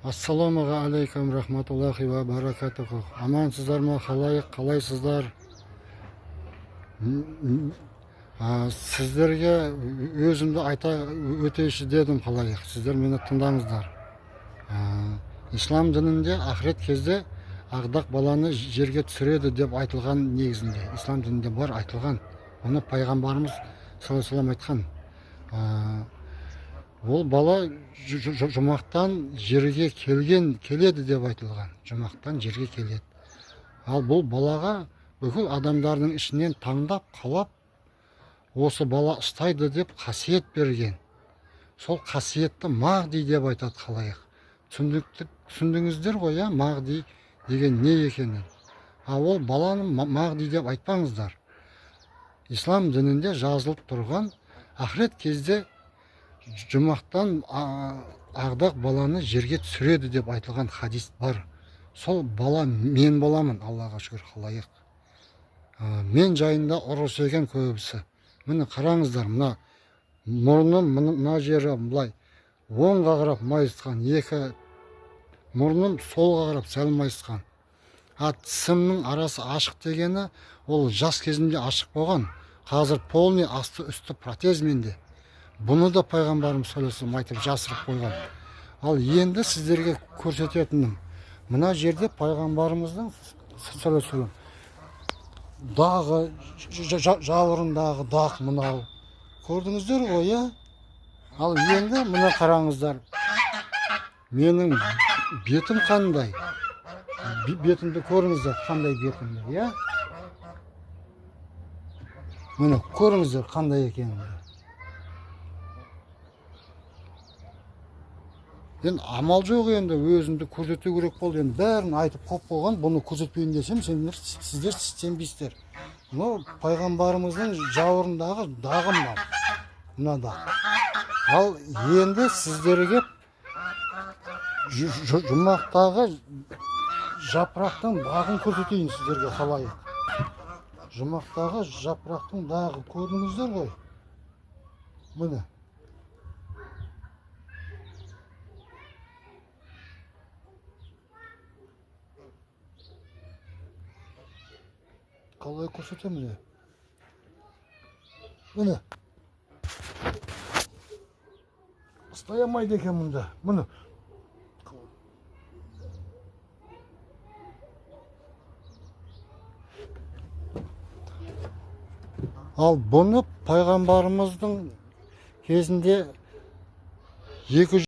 Ассаламу алейкум рахматуллахи ва баракатуху. Амансыздар ма, қалайсыздар? Сіздерге өзімді айта өтейші дедім қалайық. Сіздер мені тыңдаңыздар. Ислам дінінде ақырет кезде ардақ баланы жерге түсіреді деп айтылған негізінде. Ислам дінінде бар айтылған. Оны пайғамбарымыз саллаллаху алейхи айтқан. Ол бала жұмақтан жерге келеді деп айтылған. Жұмақтан жерге келеді. Ал бұл балаға бүкіл адамдардың ішінен таңдап қалап, осы бала ұстайды деп қасиет берген. Сол қасиетті мағди деп айтады қалайық. Түсіндіңіздер ғой, мағди деген не екенін. Ал ол баланы мағди деп айтпаңыздар. Ислам дінінде жазылып тұрған ақырет кезде жұмақтан ардақ баланы жерге түсіреді деп айтылған хадис бар. Сол бала мен боламын, Аллаға шүкір қалайық. Мен жайында ұрыс екен көбісі. Міне қараңыздар, мына мұрным, мына жері былай оңға қарап майысқан, екі мұрным солға қарап сәл майысқан. Тісімнің арасы ашық дегені ол жас кезімде ашық болған. Қазір полный асты үсті протез менде. Бұны да пайғамбарым саллаллаху алейхи айтып жасырып қойған. Ал енді сіздерге көрсететінім, мына жерде пайғамбарымыздың саллаллаху алейхи дағы, жауырындағы дақ мынау. Көрдіңіздер ғой, Ал енді мына қараңыздар. Менің бетім қандай? Бетімді көріңіздер, қандай бетімді, Міне көріңіздер қандай екенін. Енді амал жоқ, енді өзімді көрсету керек болды. Енді бәрін айтып қоп қойған, бұны көрсетпейін десем, сіздер сенбейсіздер. Бұл пайғамбарымыздың жауырындағы дағым бар. Мына дақ. Ал енді сіздерге жұмақтағы жапырақтың дағын көрсетейін сіздерге қалайық. Жұмақтағы жапырақтың дағы көрдіңіздер ғой. Міне. Қалай көрсетемін? Міне. Ұстай алмайды екен мұнда. Міне. Ал бұны пайғамбарымыздың кезінде 200